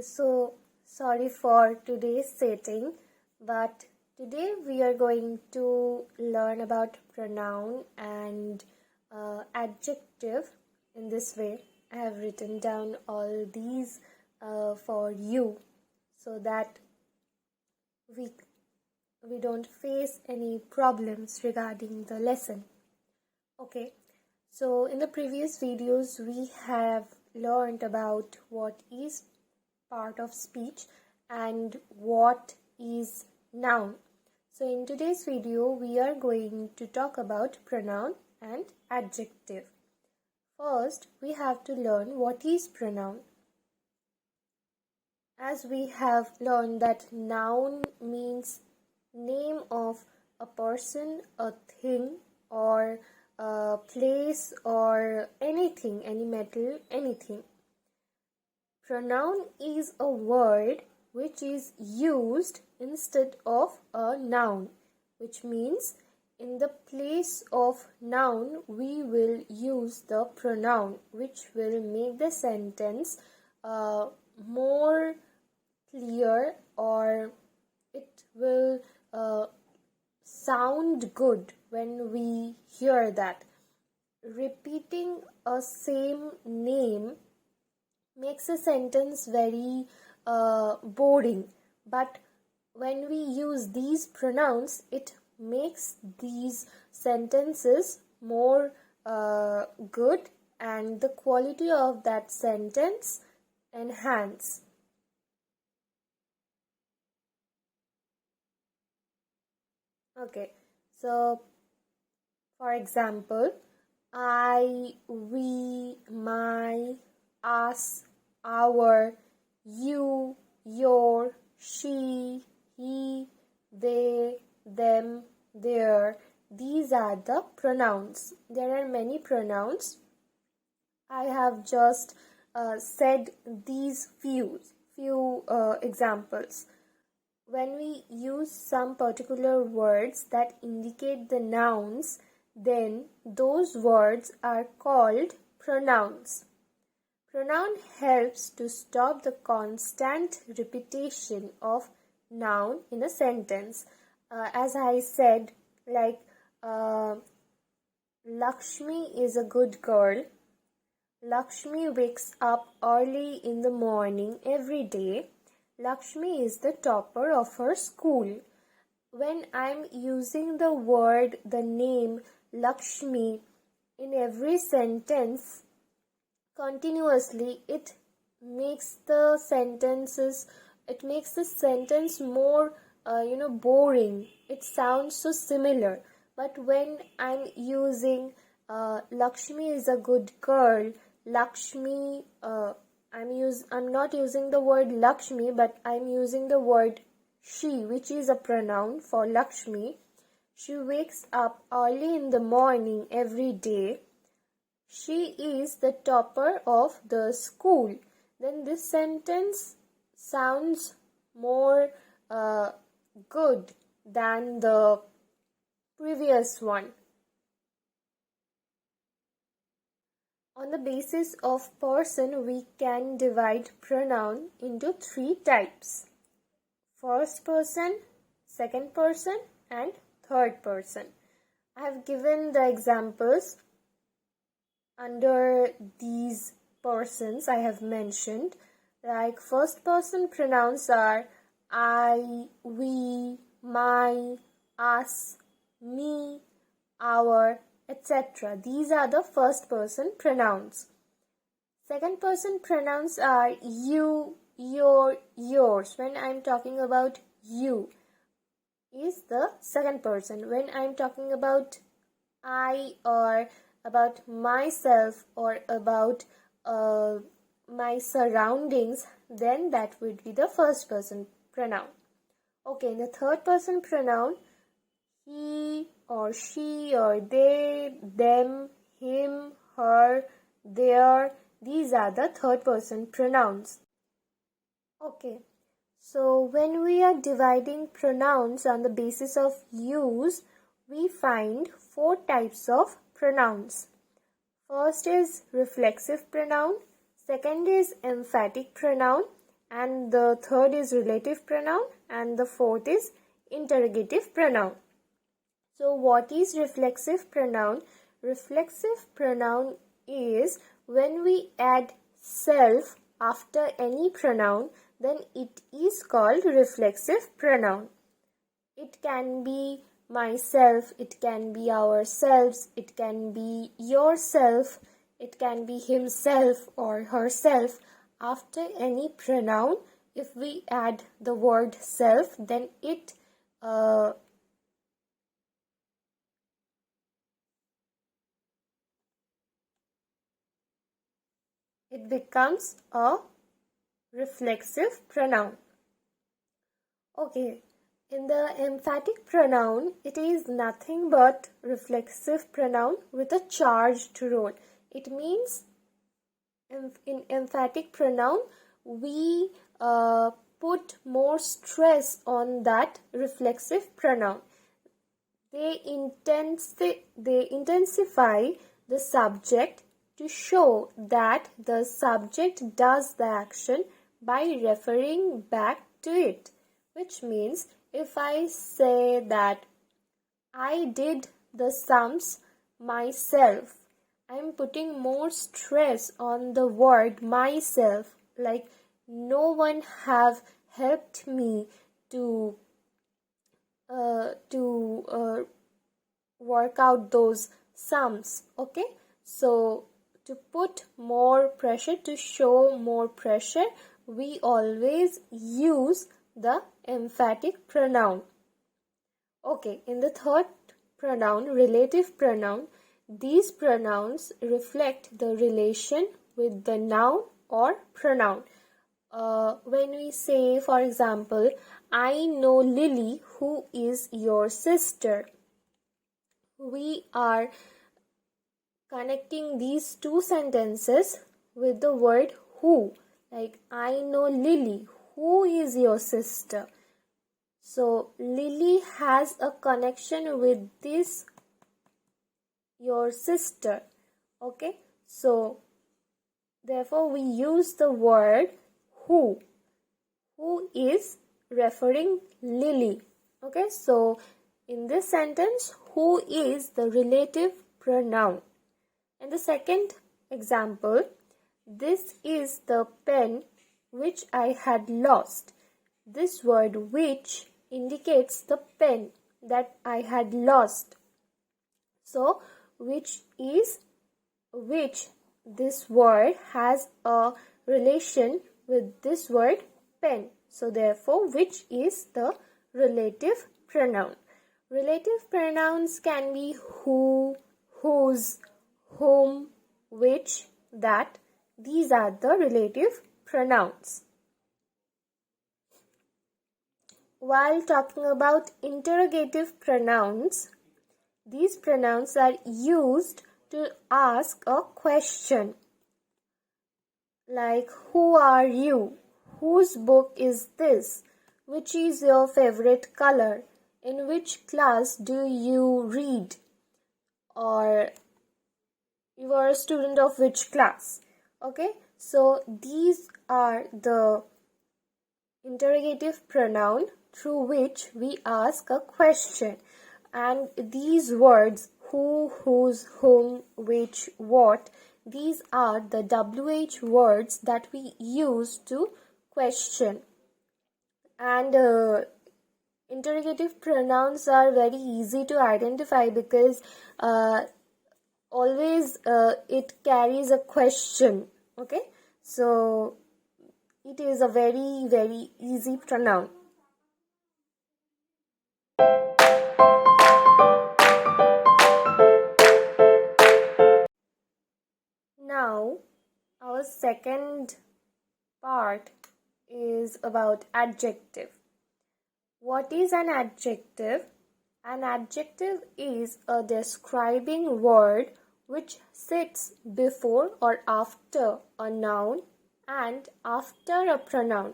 So sorry for today's setting, but today we are going to learn about pronoun and adjective in this way. I have written down all these for you so that we don't face any problems regarding the lesson. Okay, so in the previous videos we have learned about what is part of speech and what is noun. So in today's video we are going to talk about pronoun and adjective. First we have to learn what is pronoun. As we have learned that noun means name of a person, a thing, or a place, or anything, any metal, anything. Pronoun is a word which is used instead of a noun, which means in the place of noun we will use the pronoun, which will make the sentence more clear, or it will sound good when we hear that. Repeating a same name makes a sentence very boring, but when we use these pronouns it makes these sentences more good, and the quality of that sentence enhance. Okay, so for example, I, we, my, us, our, you, your, she, he, they, them, their. These are the pronouns. There are many pronouns. I have just said these few examples. When we use some particular words that indicate the nouns, then those words are called pronouns. Pronoun helps to stop the constant repetition of noun in a sentence. As I said, like Lakshmi is a good girl. Lakshmi wakes up early in the morning every day. Lakshmi is the topper of her school. When I'm using the word, the name Lakshmi in every sentence continuously, it makes the sentence more boring. It sounds so similar. But when I'm using Lakshmi is a good girl, Lakshmi, I'm not using the word Lakshmi, but I'm using the word she, which is a pronoun for Lakshmi. She wakes up early in the morning every day. She is the topper of the school. Then this sentence sounds more good than the previous one. On the basis of person, we can divide pronoun into three types: first person, second person, and third person. I have given the examples under these persons I have mentioned. Like first person pronouns are I, we, my, us, me, our, etc. These are the first person pronouns. Second person pronouns are you, your, yours. When I'm talking about you is the second person. When I'm talking about I, or about myself, or about my surroundings, then that would be the first person pronoun. Okay, in the third person pronoun, he or she or they, them, him, her, their, these are the third person pronouns. Okay, so when we are dividing pronouns on the basis of use, we find four types of pronouns. First is reflexive pronoun, second is emphatic pronoun, and the third is relative pronoun, and the fourth is interrogative pronoun. So what is reflexive pronoun? Reflexive pronoun is when we add self after any pronoun, then it is called reflexive pronoun. It can be myself, it can be ourselves, it can be yourself, it can be himself or herself. After any pronoun, if we add the word self, then it becomes a reflexive pronoun. Okay, in the emphatic pronoun, it is nothing but reflexive pronoun with a charged role. It means in emphatic pronoun, we put more stress on that reflexive pronoun. They intensify the subject to show that the subject does the action by referring back to it. Which means if I say that I did the sums myself, I'm putting more stress on the word myself, like no one have helped me to work out those sums. Okay, so to put more pressure, to show more pressure, we always use the emphatic pronoun. Okay, in the third pronoun, relative pronoun, these pronouns reflect the relation with the noun or pronoun. When we say, for example, I know Lily, who is your sister, we are connecting these two sentences with the word who. Like, I know Lily, who is your sister. So Lily has a connection with this your sister. Okay, so therefore we use the word who is referring Lily. Okay, so in this sentence, who is the relative pronoun. In the second example, this is the pen which I had lost. This word which indicates the pen that I had lost. So which, this word has a relation with this word pen. So therefore which is the relative pronoun. Relative pronouns can be who, whose, whom, which, that. These are the relative pronouns. While talking about interrogative pronouns, these pronouns are used to ask a question. Like, who are you? Whose book is this? Which is your favorite color? In which class do you read? Or you are a student of which class? Okay, so these are the interrogative pronoun through which we ask a question. And these words, who, whose, whom, which, what, these are the WH words that we use to question. And interrogative pronouns are very easy to identify because always it carries a question. Okay, so it is a very, very easy pronoun. Now, our second part is about adjective. What is an adjective? An adjective is a describing word which sits before or after a noun and after a pronoun.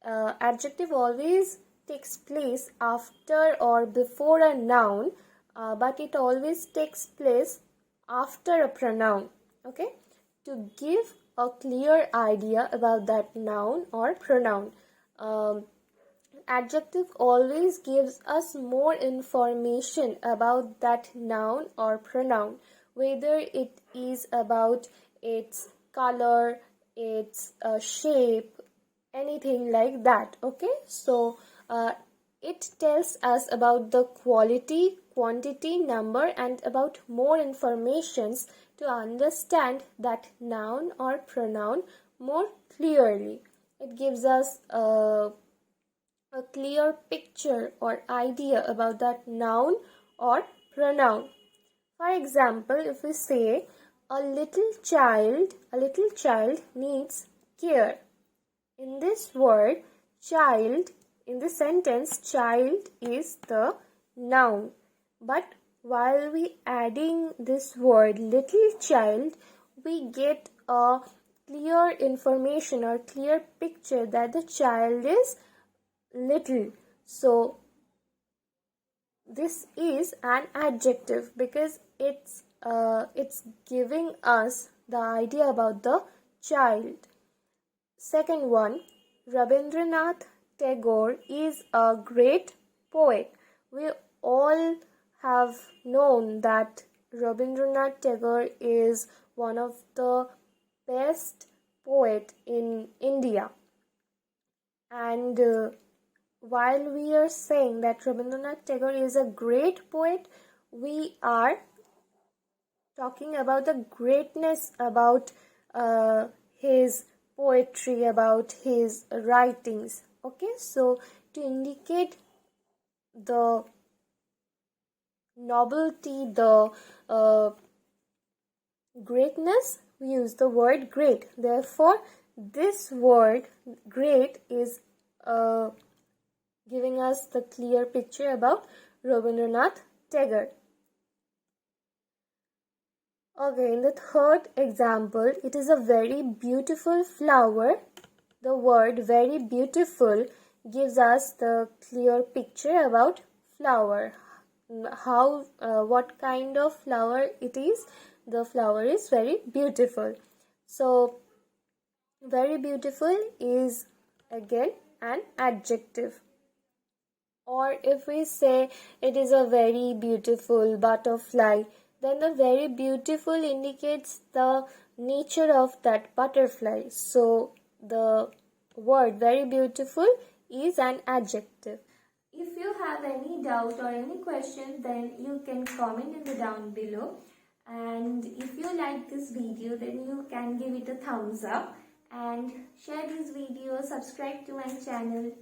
Adjective always takes place after or before a noun, but it always takes place after a pronoun. Okay, to give a clear idea about that noun or pronoun. Adjective always gives us more information about that noun or pronoun, whether it is about its color, its shape, anything like that. Okay, so it tells us about the quality, quantity, number, and about more informations to understand that noun or pronoun more clearly. It gives us a clear picture or idea about that noun or pronoun. For example, if we say a little child needs care. In this word, child, in the sentence, child is the noun. But while we adding this word little child, we get a clear information or clear picture that the child is little. So this is an adjective because it's giving us the idea about the child. Second one, Rabindranath Tagore is a great poet. We all have known that Rabindranath Tagore is one of the best poet in India. And while we are saying that Rabindranath Tagore is a great poet, we are talking about the greatness about his poetry, about his writings. Okay, so to indicate the novelty, the greatness, we use the word great. Therefore, this word great is giving us the clear picture about Rabindranath Tagore. Okay, in the third example, it is a very beautiful flower. The word very beautiful gives us the clear picture about flower. How, what kind of flower it is. The flower is very beautiful. So, very beautiful is again an adjective. Or if we say it is a very beautiful butterfly, then the very beautiful indicates the nature of that butterfly. So the word very beautiful is an adjective. If you have any doubt or any question, then you can comment in the down below. And if you like this video, then you can give it a thumbs up and share this video, subscribe to my channel.